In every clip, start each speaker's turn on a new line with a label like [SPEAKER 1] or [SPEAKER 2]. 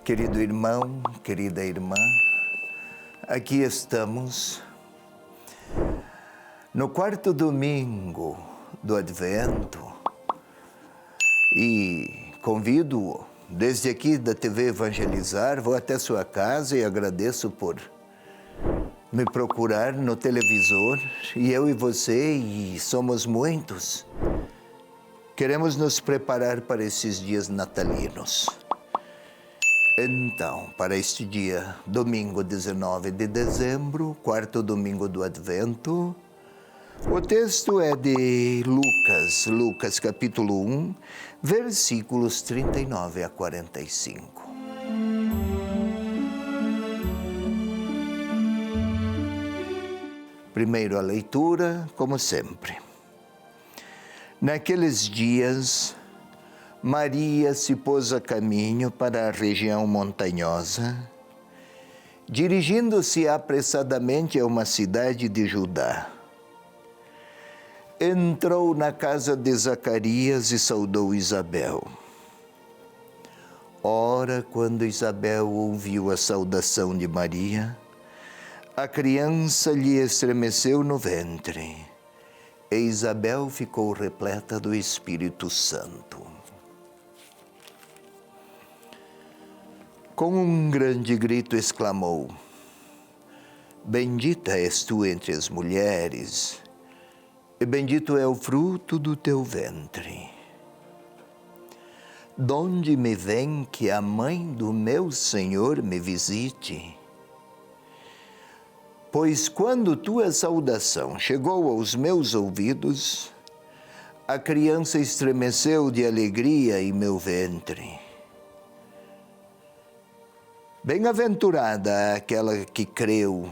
[SPEAKER 1] Querido irmão, querida irmã, aqui estamos no quarto domingo do Advento e convido desde aqui da TV Evangelizar, vou até sua casa e agradeço por me procurar no televisor, e eu e você, e somos muitos, queremos nos preparar para esses dias natalinos. Então, para este dia, domingo 19 de dezembro, quarto domingo do Advento, o texto é de Lucas capítulo 1, versículos 39 a 45. Primeiro a leitura, como sempre. Naqueles dias, Maria se pôs a caminho para a região montanhosa, dirigindo-se apressadamente a uma cidade de Judá. Entrou na casa de Zacarias e saudou Isabel. Ora, quando Isabel ouviu a saudação de Maria, a criança lhe estremeceu no ventre, e Isabel ficou repleta do Espírito Santo. Com um grande grito exclamou: Bendita és tu entre as mulheres, e bendito é o fruto do teu ventre. Donde me vem que a mãe do meu Senhor me visite? Pois quando tua saudação chegou aos meus ouvidos, a criança estremeceu de alegria em meu ventre. Bem-aventurada aquela que creu,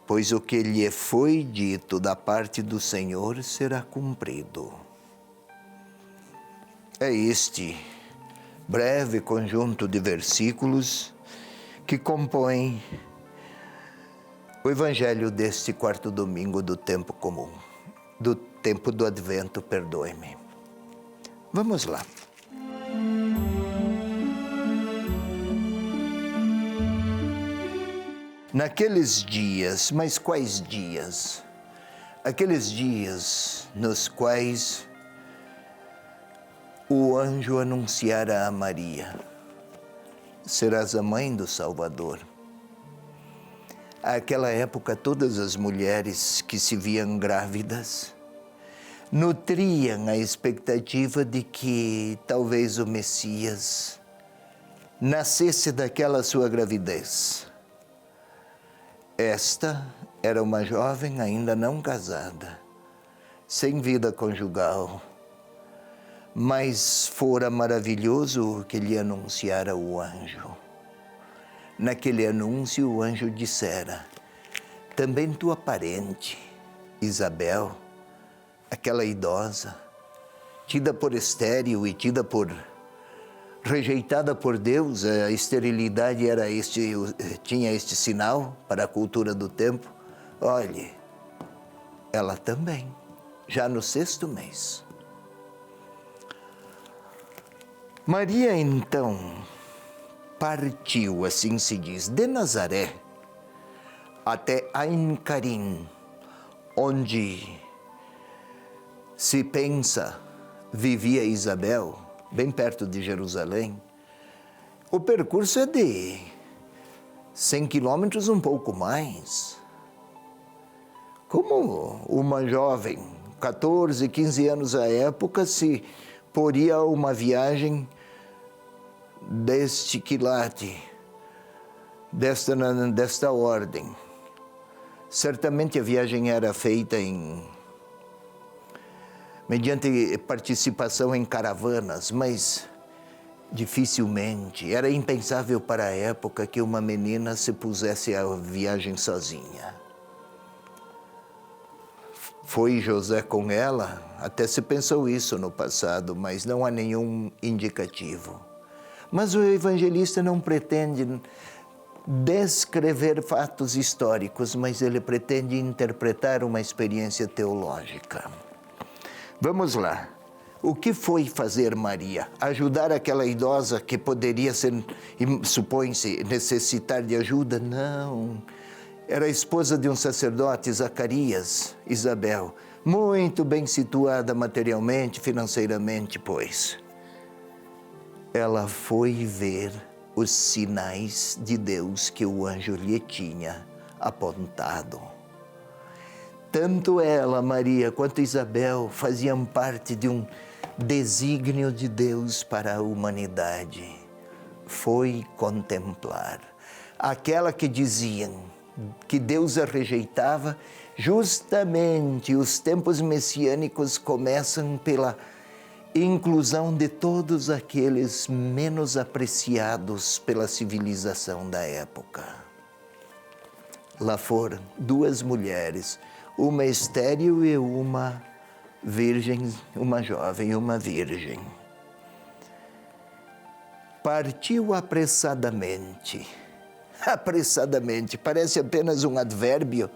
[SPEAKER 1] pois o que lhe foi dito da parte do Senhor será cumprido. É este breve conjunto de versículos que compõem o Evangelho deste quarto domingo do tempo comum, do tempo do Advento, perdoe-me. Vamos lá. Naqueles dias, mas quais dias? Aqueles dias nos quais o anjo anunciara a Maria: serás a mãe do Salvador. Àquela época, todas as mulheres que se viam grávidas nutriam a expectativa de que talvez o Messias nascesse daquela sua gravidez. Esta era uma jovem ainda não casada, sem vida conjugal, mas fora maravilhoso o que lhe anunciara o anjo. Naquele anúncio o anjo dissera: também tua parente, Isabel, aquela idosa, tida por estéril e tida por rejeitada por Deus, a esterilidade tinha este sinal para a cultura do tempo. Olhe, ela também, já no 6º mês. Maria então partiu, assim se diz, de Nazaré até Ain Carim, onde se pensa vivia Isabel, bem perto de Jerusalém. O percurso é de 100 quilômetros, um pouco mais. Como uma jovem, 14, 15 anos à época, se poria uma viagem deste quilate, desta ordem? Certamente a viagem era feita mediante participação em caravanas, mas dificilmente, era impensável para a época que uma menina se pusesse a viagem sozinha. Foi José com ela? Até se pensou isso no passado, mas não há nenhum indicativo. Mas o evangelista não pretende descrever fatos históricos, mas ele pretende interpretar uma experiência teológica. Vamos lá. O que foi fazer Maria? Ajudar aquela idosa que poderia ser, supõe-se, necessitar de ajuda? Não. Era a esposa de um sacerdote, Zacarias, Isabel, muito bem situada materialmente, financeiramente, pois. Ela foi ver os sinais de Deus que o anjo lhe tinha apontado. Tanto ela, Maria, quanto Isabel faziam parte de um desígnio de Deus para a humanidade. Foi contemplar. Aquela que diziam que Deus a rejeitava, justamente os tempos messiânicos começam pela inclusão de todos aqueles menos apreciados pela civilização da época. Lá foram duas mulheres, uma estéril e uma virgem, uma jovem e uma virgem. Partiu apressadamente. Apressadamente, parece apenas um advérbio,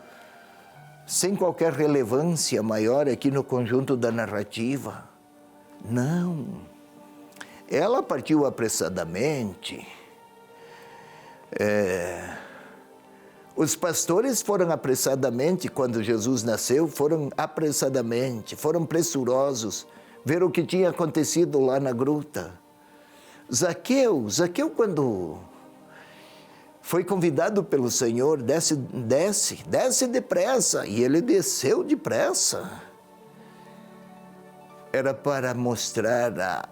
[SPEAKER 1] sem qualquer relevância maior aqui no conjunto da narrativa. Não. Ela partiu apressadamente. Os pastores foram apressadamente, quando Jesus nasceu, foram apressadamente, foram pressurosos, ver o que tinha acontecido lá na gruta. Zaqueu quando foi convidado pelo Senhor, desce depressa, e ele desceu depressa. Era para mostrar a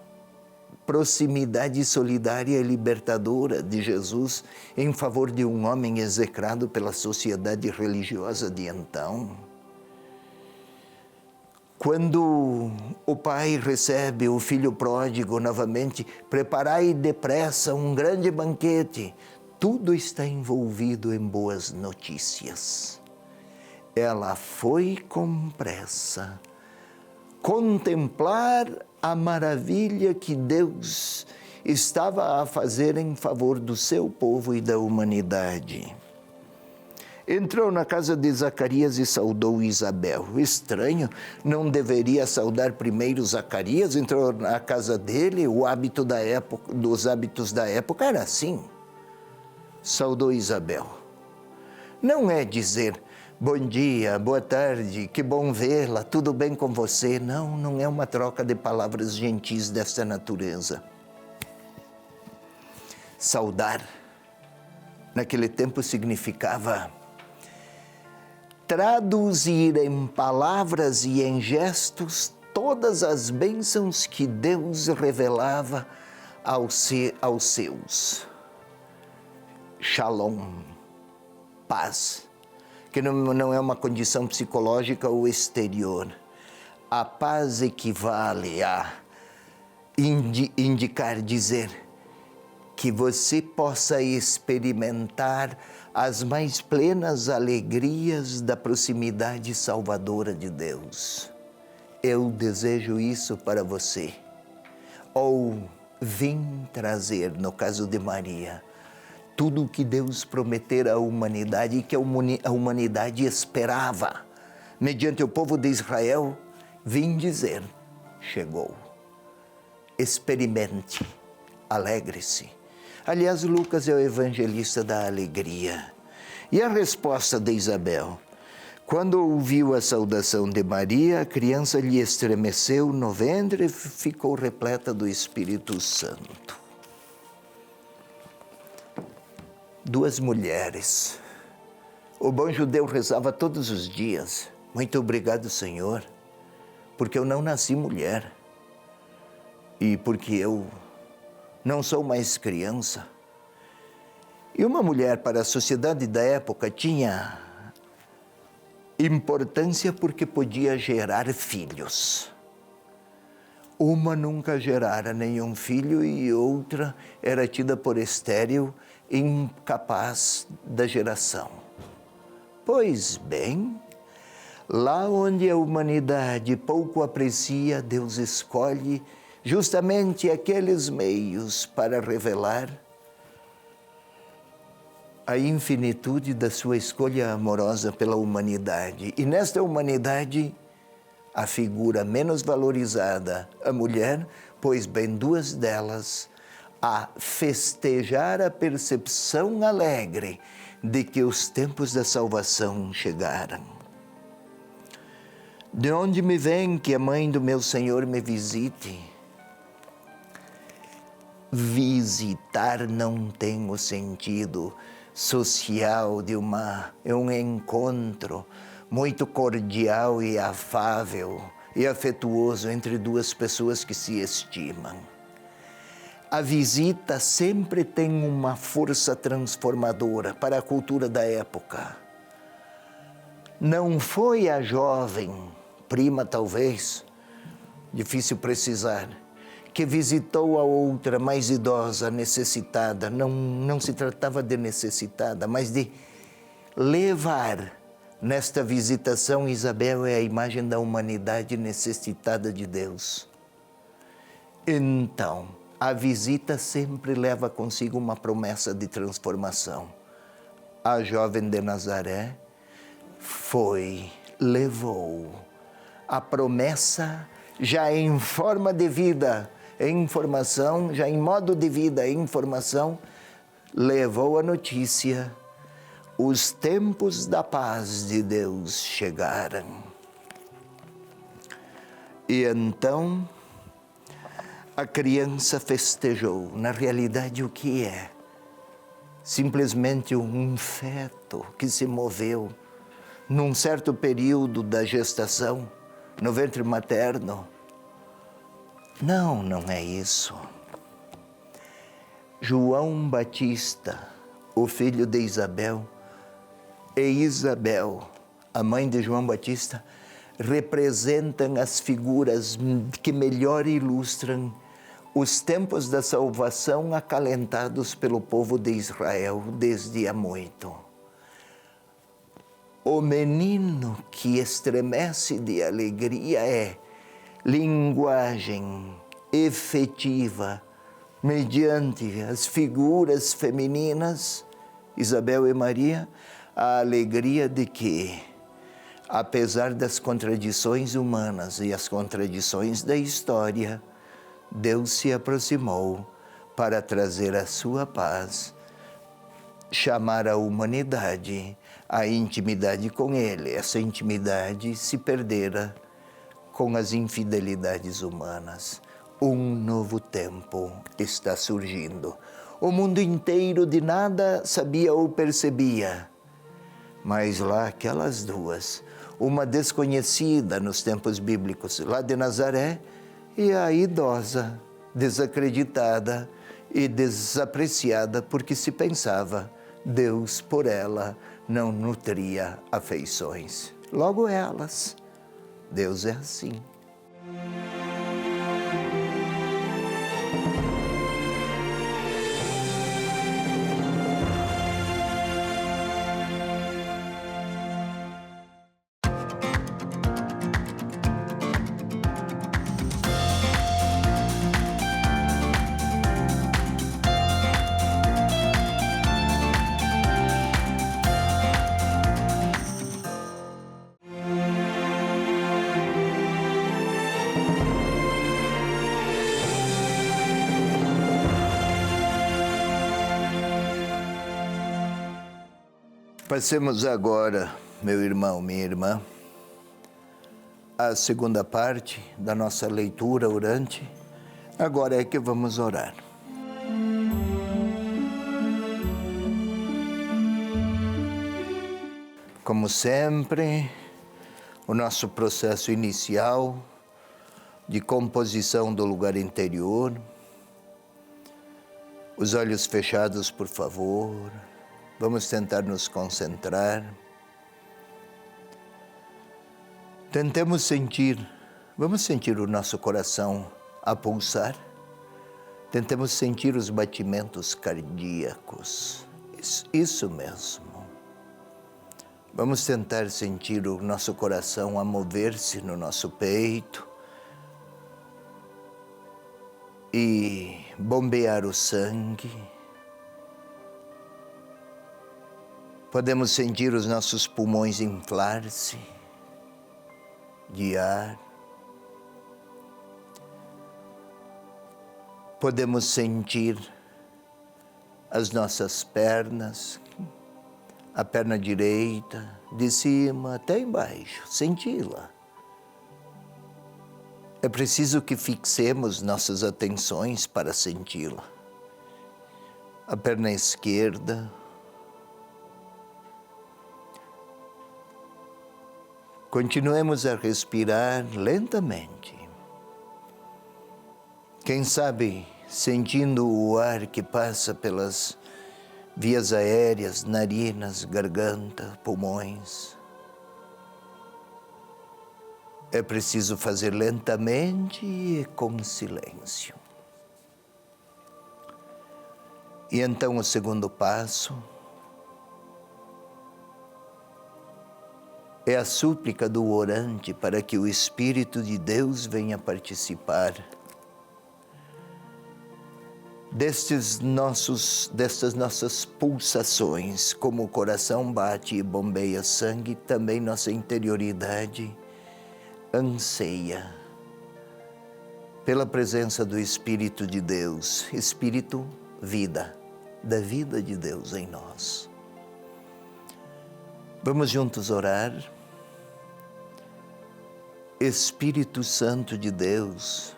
[SPEAKER 1] proximidade solidária e libertadora de Jesus em favor de um homem execrado pela sociedade religiosa de então. Quando o pai recebe o filho pródigo novamente, preparai depressa um grande banquete. Tudo está envolvido em boas notícias. Ela foi com pressa contemplar a maravilha que Deus estava a fazer em favor do seu povo e da humanidade. Entrou na casa de Zacarias e saudou Isabel. Estranho, não deveria saudar primeiro Zacarias? Entrou na casa dele, o hábito da época, dos hábitos da época era assim. Saudou Isabel. Não é dizer bom dia, boa tarde, que bom vê-la, tudo bem com você? Não, não é uma troca de palavras gentis desta natureza. Saudar, naquele tempo, significava traduzir em palavras e em gestos todas as bênçãos que Deus revelava aos seus. Shalom, paz, que não é uma condição psicológica ou exterior. A paz equivale a indicar, dizer que você possa experimentar as mais plenas alegrias da proximidade salvadora de Deus. Eu desejo isso para você. Ou vim trazer, no caso de Maria, tudo o que Deus prometera à humanidade e que a humanidade esperava. Mediante o povo de Israel, vim dizer, chegou. Experimente, alegre-se. Aliás, Lucas é o evangelista da alegria. E a resposta de Isabel? Quando ouviu a saudação de Maria, a criança lhe estremeceu no ventre e ficou repleta do Espírito Santo. Duas mulheres. O bom judeu rezava todos os dias. Muito obrigado, Senhor, porque eu não nasci mulher e porque eu não sou mais criança. E uma mulher para a sociedade da época tinha importância porque podia gerar filhos. Uma nunca gerara nenhum filho e outra era tida por estéril, incapaz da geração. Pois bem, lá onde a humanidade pouco aprecia, Deus escolhe justamente aqueles meios para revelar a infinitude da sua escolha amorosa pela humanidade. E nesta humanidade, a figura menos valorizada, a mulher, pois bem duas delas, a festejar a percepção alegre de que os tempos da salvação chegaram. De onde me vem que a mãe do meu Senhor me visite? Visitar não tem o sentido social de um encontro muito cordial e afável e afetuoso entre duas pessoas que se estimam. A visita sempre tem uma força transformadora para a cultura da época. Não foi a jovem, prima talvez, difícil precisar, que visitou a outra mais idosa, necessitada. Não se tratava de necessitada, mas de levar. Nesta visitação, Isabel é a imagem da humanidade necessitada de Deus. Então, a visita sempre leva consigo uma promessa de transformação. A jovem de Nazaré levou a promessa já em forma de vida, em informação, já em modo de vida, em informação, levou a notícia: os tempos da paz de Deus chegaram. E então a criança festejou. Na realidade, o que é? Simplesmente um feto que se moveu num certo período da gestação, no ventre materno. Não, não é isso. João Batista, o filho de Isabel, e Isabel, a mãe de João Batista, representam as figuras que melhor ilustram os tempos da salvação acalentados pelo povo de Israel desde há muito. O menino que estremece de alegria é linguagem efetiva mediante as figuras femininas, Isabel e Maria, a alegria de que, apesar das contradições humanas e as contradições da história, Deus se aproximou para trazer a sua paz, chamar a humanidade à intimidade com Ele. Essa intimidade se perdera com as infidelidades humanas. Um novo tempo está surgindo. O mundo inteiro de nada sabia ou percebia, mas lá aquelas duas, uma desconhecida nos tempos bíblicos, lá de Nazaré, e a idosa, desacreditada e desapreciada, porque se pensava, Deus por ela não nutria afeições. Logo elas, Deus é assim. Passemos agora, meu irmão, minha irmã, a segunda parte da nossa leitura orante. Agora é que vamos orar. Como sempre, o nosso processo inicial de composição do lugar interior. Os olhos fechados, por favor. Vamos tentar nos concentrar. Tentemos sentir, vamos sentir o nosso coração a pulsar. Tentemos sentir os batimentos cardíacos. Isso mesmo. Vamos tentar sentir o nosso coração a mover-se no nosso peito e bombear o sangue. Podemos sentir os nossos pulmões inflar-se de ar. Podemos sentir as nossas pernas, a perna direita, de cima até embaixo, senti-la. É preciso que fixemos nossas atenções para senti-la. A perna esquerda. Continuemos a respirar lentamente. Quem sabe sentindo o ar que passa pelas vias aéreas, narinas, garganta, pulmões. É preciso fazer lentamente e com silêncio. E então o segundo passo é a súplica do orante para que o Espírito de Deus venha participar destas nossas pulsações, como o coração bate e bombeia sangue, também nossa interioridade anseia pela presença do Espírito de Deus, Espírito, vida, da vida de Deus em nós. Vamos juntos orar. Espírito Santo de Deus,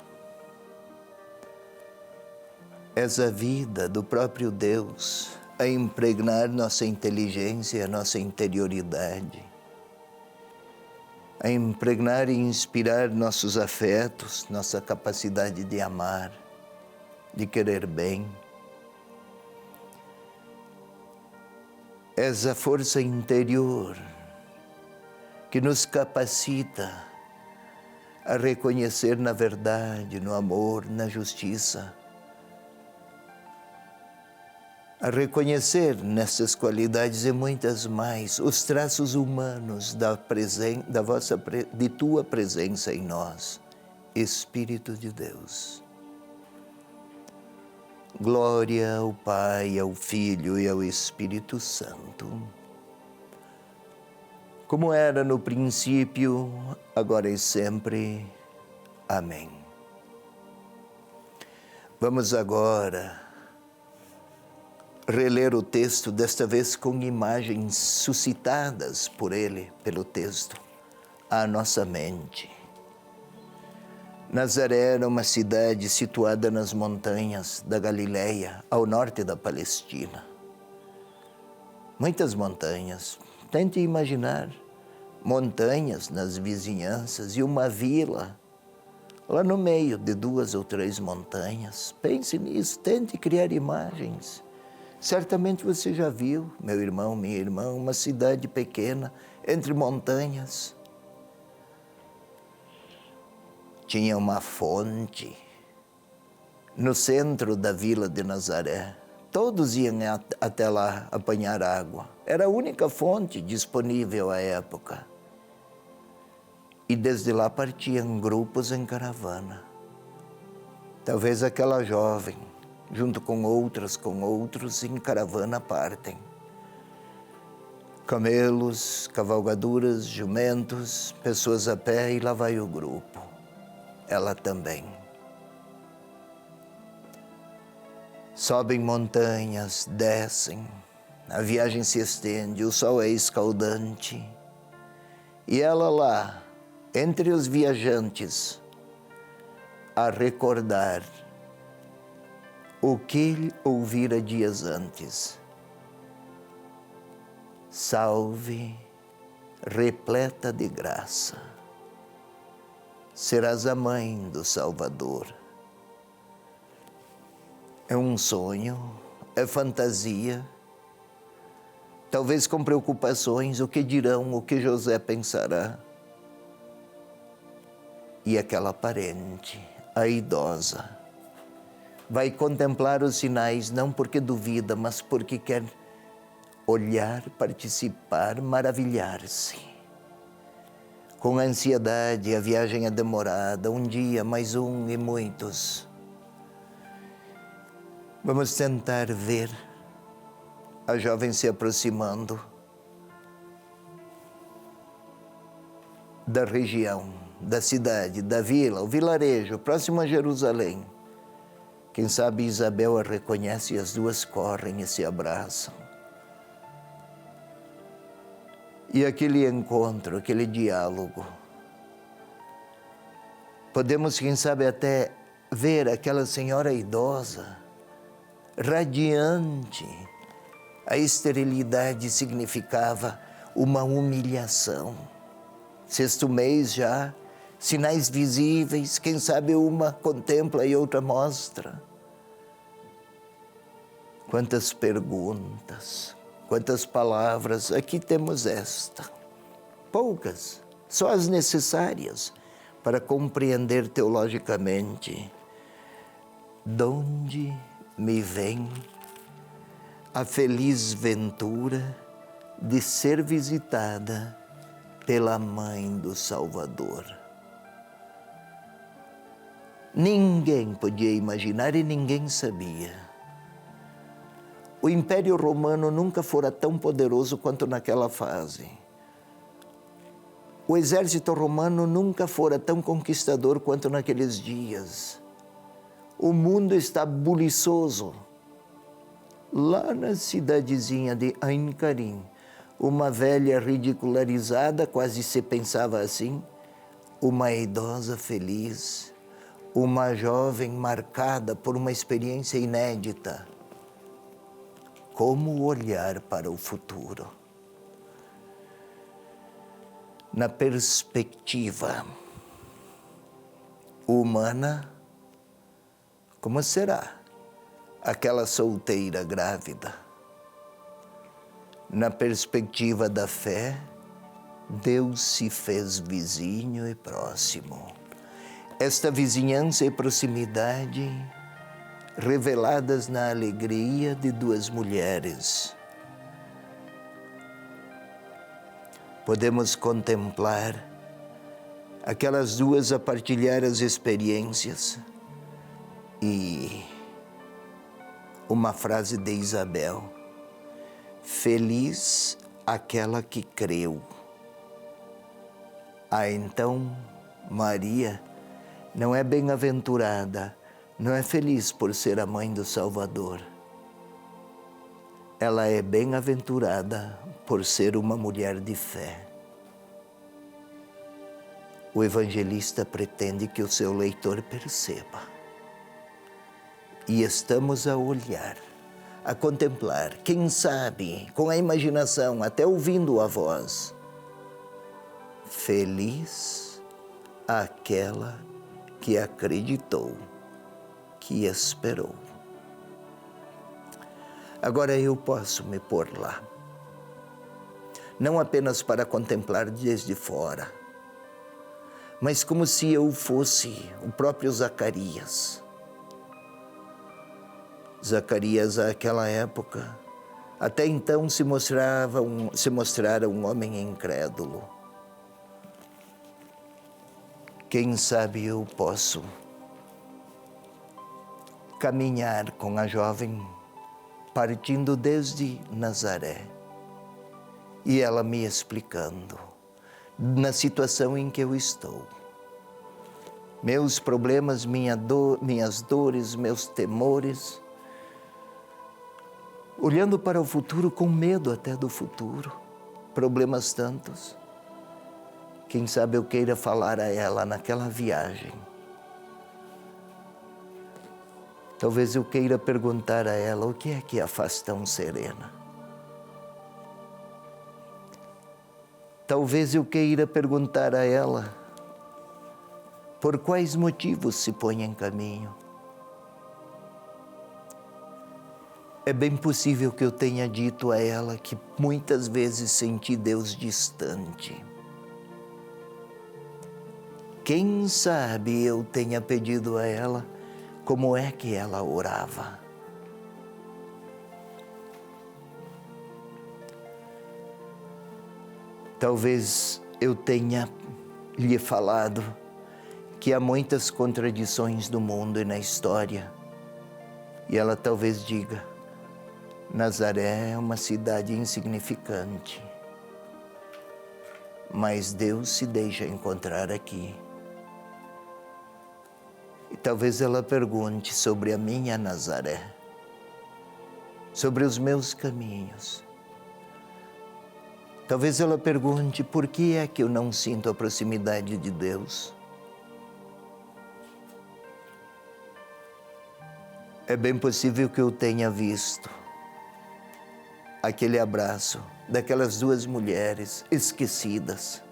[SPEAKER 1] és a vida do próprio Deus a impregnar nossa inteligência e a nossa interioridade, a impregnar e inspirar nossos afetos, nossa capacidade de amar, de querer bem. És a força interior que nos capacita a reconhecer na verdade, no amor, na justiça, a reconhecer nessas qualidades e muitas mais os traços humanos de tua presença em nós, Espírito de Deus. Glória ao Pai, ao Filho e ao Espírito Santo, como era no princípio, agora e sempre. Amém. Vamos agora reler o texto, desta vez com imagens suscitadas por ele, pelo texto, à nossa mente. Nazaré era uma cidade situada nas montanhas da Galileia, ao norte da Palestina. Muitas montanhas. Tente imaginar montanhas nas vizinhanças e uma vila lá no meio de 2 ou 3 montanhas. Pense nisso, tente criar imagens. Certamente você já viu, meu irmão, minha irmã, uma cidade pequena entre montanhas. Tinha uma fonte no centro da vila de Nazaré. Todos iam até lá apanhar água. Era a única fonte disponível à época. E desde lá partiam grupos em caravana. Talvez aquela jovem, junto com outros, em caravana partem. Camelos, cavalgaduras, jumentos, pessoas a pé, e lá vai o grupo. Ela também. Sobem montanhas, descem, a viagem se estende, o sol é escaldante. E ela lá, entre os viajantes, a recordar o que ouvira dias antes. Salve, repleta de graça, serás a mãe do Salvador. É um sonho, é fantasia, talvez com preocupações, o que dirão, o que José pensará. E aquela parente, a idosa, vai contemplar os sinais, não porque duvida, mas porque quer olhar, participar, maravilhar-se. Com ansiedade, a viagem é demorada, um dia, mais um e muitos. Vamos tentar ver a jovem se aproximando da região, da cidade, da vila, o vilarejo, próximo a Jerusalém. Quem sabe Isabel a reconhece e as duas correm e se abraçam. E aquele encontro, aquele diálogo, podemos, quem sabe, até ver aquela senhora idosa, radiante. A esterilidade significava uma humilhação. Sexto mês já, sinais visíveis, quem sabe uma contempla e outra mostra. Quantas perguntas, quantas palavras, aqui temos esta. Poucas, só as necessárias para compreender teologicamente. Donde me vem a feliz ventura de ser visitada pela Mãe do Salvador. Ninguém podia imaginar e ninguém sabia. O Império Romano nunca fora tão poderoso quanto naquela fase. O exército romano nunca fora tão conquistador quanto naqueles dias. O mundo está buliçoso. Lá na cidadezinha de Ain Karim, uma velha ridicularizada, quase se pensava assim, uma idosa feliz, uma jovem marcada por uma experiência inédita. Como olhar para o futuro? Na perspectiva humana, como será aquela solteira grávida? Na perspectiva da fé, Deus se fez vizinho e próximo. Esta vizinhança e proximidade reveladas na alegria de duas mulheres. Podemos contemplar aquelas duas a partilhar as experiências e uma frase de Isabel: feliz aquela que creu. Então, Maria não é bem-aventurada, não é feliz por ser a mãe do Salvador. Ela é bem-aventurada por ser uma mulher de fé. O evangelista pretende que o seu leitor perceba. E estamos a olhar, a contemplar, quem sabe, com a imaginação, até ouvindo a voz. Feliz aquela que acreditou, que esperou. Agora eu posso me pôr lá, não apenas para contemplar desde fora, mas como se eu fosse o próprio Zacarias. Zacarias, àquela época, até então se mostrara um homem incrédulo. Quem sabe eu posso caminhar com a jovem partindo desde Nazaré e ela me explicando na situação em que eu estou. Meus problemas, minhas dores, meus temores, olhando para o futuro com medo até do futuro, problemas tantos. Quem sabe eu queira falar a ela naquela viagem. Talvez eu queira perguntar a ela o que é que a faz tão serena. Talvez eu queira perguntar a ela por quais motivos se põe em caminho. É bem possível que eu tenha dito a ela que muitas vezes senti Deus distante. Quem sabe eu tenha pedido a ela como é que ela orava. Talvez eu tenha lhe falado que há muitas contradições no mundo e na história. E ela talvez diga: Nazaré é uma cidade insignificante, mas Deus se deixa encontrar aqui. E Talvez ela pergunte sobre a minha Nazaré, sobre os meus caminhos. Talvez ela pergunte por que é que eu não sinto a proximidade de Deus. É bem possível que eu tenha visto aquele abraço daquelas duas mulheres esquecidas.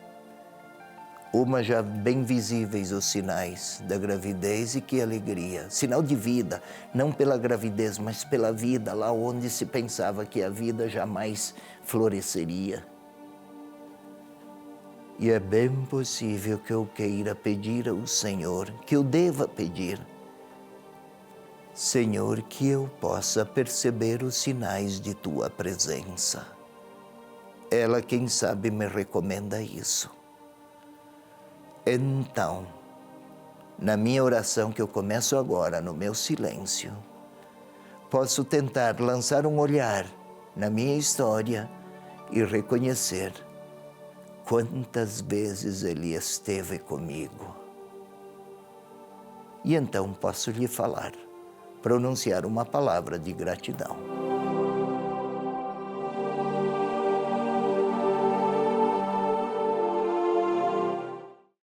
[SPEAKER 1] Uma já bem visíveis os sinais da gravidez, e que alegria. Sinal de vida, não pela gravidez, mas pela vida, lá onde se pensava que a vida jamais floresceria. E é bem possível que eu queira pedir ao Senhor, que eu deva pedir, Senhor, que eu possa perceber os sinais de Tua presença. Ela, quem sabe, me recomenda isso. Então, na minha oração que eu começo agora, no meu silêncio, posso tentar lançar um olhar na minha história e reconhecer quantas vezes Ele esteve comigo. E então posso lhe falar, pronunciar uma palavra de gratidão.